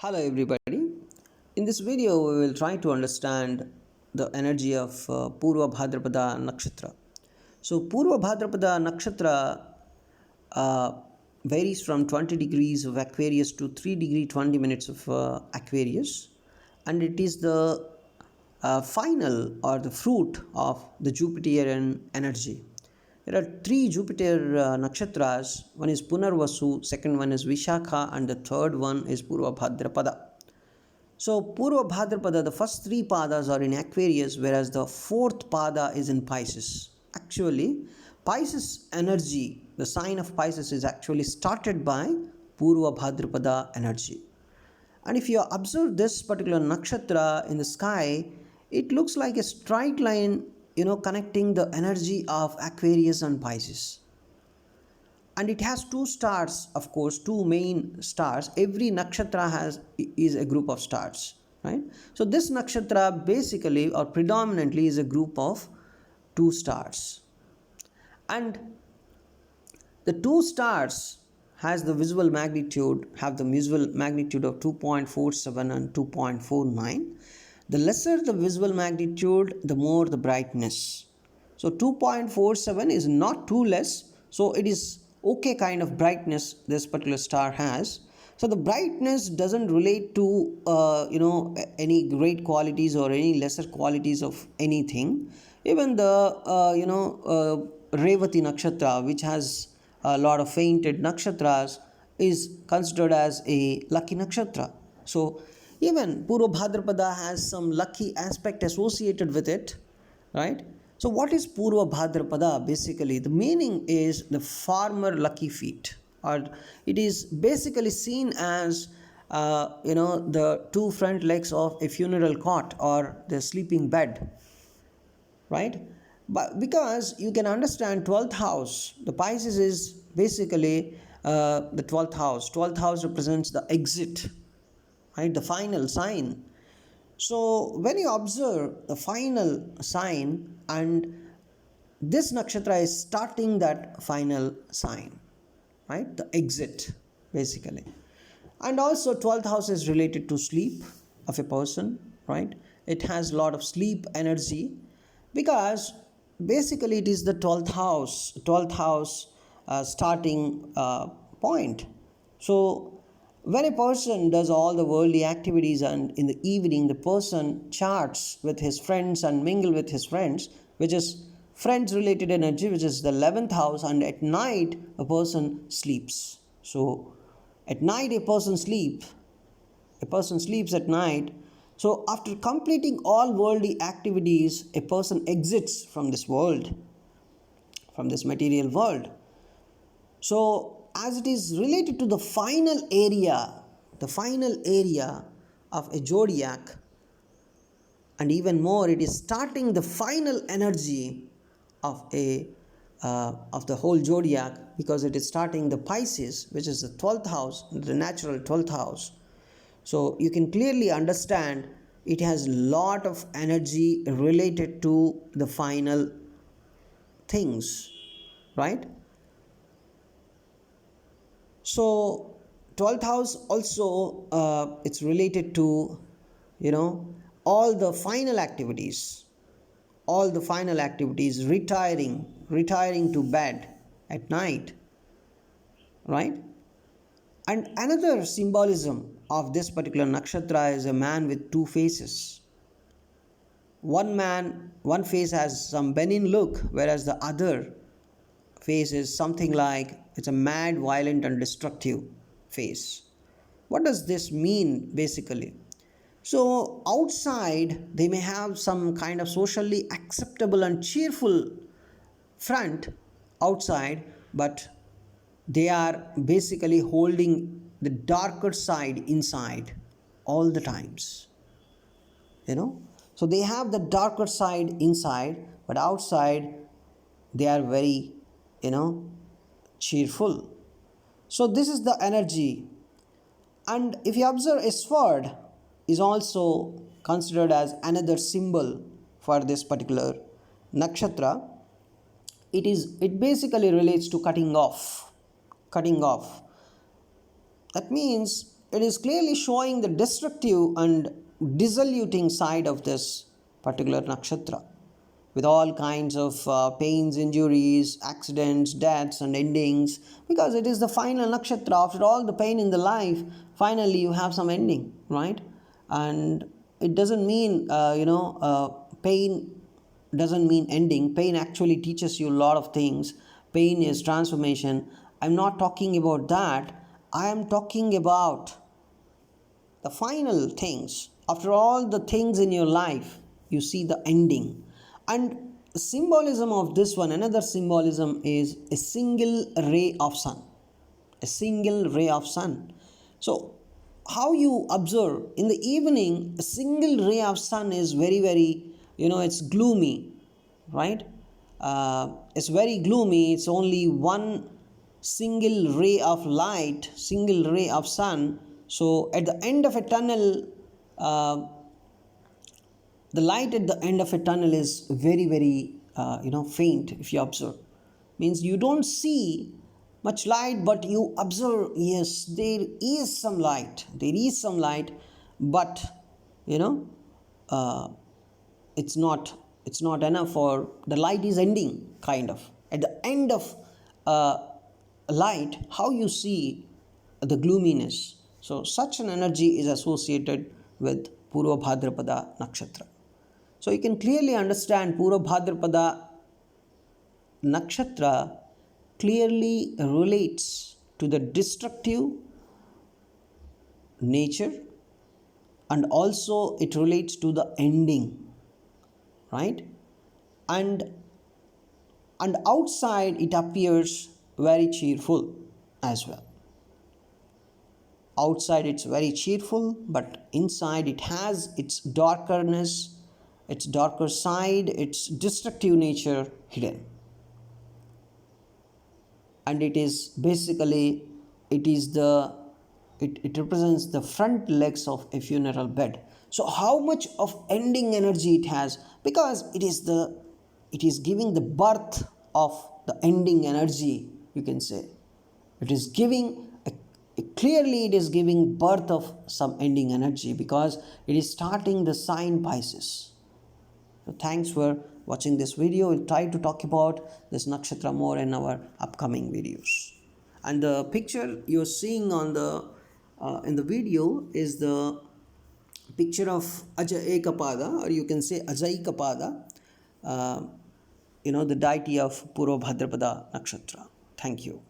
Hello everybody. In this video we will try to understand the energy of Purva Bhadrapada Nakshatra. So Purva Bhadrapada Nakshatra uh, varies from 20 degrees of Aquarius to 3 degree 20 minutes of Aquarius, and it is the final or the fruit of the Jupiterian energy. There are three Jupiter nakshatras. One is Punarvasu, second one is Vishakha, and the third one is Purva Bhadrapada. So Purva Bhadrapada, the first three padas are in Aquarius, whereas the fourth pada is in Pisces. Actually, Pisces energy, the sign of Pisces, is actually started by Purva Bhadrapada energy. And if you observe this particular nakshatra in the sky, it looks like a straight line, connecting the energy of Aquarius and Pisces. And it has two stars, of course, two main stars. Every nakshatra is a group of stars, right? So this nakshatra basically or predominantly is a group of two stars. And the two stars have the visual magnitude of 2.47 and 2.49. The lesser the visual magnitude, the more the brightness. So 2.47 is not too less, so it is okay kind of brightness this particular star has. So the brightness doesn't relate to any great qualities or any lesser qualities of anything. Even the Revati nakshatra, which has a lot of fainted nakshatras, is considered as a lucky nakshatra. So even Purva Bhadrapada has some lucky aspect associated with it, right? So what is Purva Bhadrapada? Basically, the meaning is the farmer lucky feet, or it is basically seen as the two front legs of a funeral cot or the sleeping bed, right? But because you can understand 12th house, the Pisces is basically the 12th house. 12th house represents the exit, right? The final sign. So when you observe the final sign, and this nakshatra is starting that final sign, right? The exit, basically. And also 12th house is related to sleep of a person, right? It has a lot of sleep energy because basically it is the 12th house starting point. So when a person does all the worldly activities and in the evening the person chats with his friends and mingle with his friends, which is friends related energy, which is the 11th house, and at night a person sleeps. So at night a person sleeps at night. So after completing all worldly activities, a person exits from this world, from this material world. So as it is related to the final area of a zodiac, and even more, it is starting the final energy of the whole zodiac, because it is starting the Pisces, which is the 12th house, the natural 12th house. So you can clearly understand it has a lot of energy related to the final things, right? So 12th house also it's related to all the final activities, retiring to bed at night, right? And another symbolism of this particular nakshatra is a man with two faces. One face has some benign look, whereas the other face is something like it's a mad, violent, and destructive face. What does this mean basically? So outside they may have some kind of socially acceptable and cheerful front outside, but they are basically holding the darker side inside all the times. So they have the darker side inside, but outside they are very cheerful. So this is the energy. And if you observe, a sword is also considered as another symbol for this particular nakshatra. It basically relates to cutting off. That means it is clearly showing the destructive and dissoluting side of this particular nakshatra, with all kinds of pains, injuries, accidents, deaths, and endings, because it is the final nakshatra. After all the pain in the life, finally you have some ending, right? And it doesn't mean, pain doesn't mean ending. Pain actually teaches you a lot of things. Pain is transformation. I'm not talking about that. I am talking about the final things. After all the things in your life, you see the ending. And the symbolism of this one, another symbolism is a single ray of sun. A single ray of sun. So how you observe in the evening, a single ray of sun is very, very, it's gloomy, right? It's very gloomy. It's only one single ray of light, single ray of sun. So at the end of a tunnel, uh, the light at the end of a tunnel is very, very faint. If you observe, means you don't see much light, but you observe, yes, there is some light, but you know uh, it's not enough, for the light is ending, kind of at the end of uh, light, how you see the gloominess. So such an energy is associated with Purva Bhadrapada nakshatra. So you can clearly understand Purva Bhadrapada nakshatra clearly relates to the destructive nature, and also it relates to the ending, right? And and outside it appears very cheerful as well. Outside it's very cheerful, but inside it has its darkerness, its darker side, its destructive nature hidden. And it is basically, it represents the front legs of a funeral bed. So how much of ending energy it has, because it is giving the birth of the ending energy, you can say. It is giving clearly, it is giving birth of some ending energy, because it is starting the sign Pisces. So thanks for watching this video. We'll try to talk about this nakshatra more in our upcoming videos. And the picture you're seeing on the in the video is the picture of Ajayikapada, or you can say Ajayikapada, the deity of Purva Bhadrapada nakshatra. Thank you.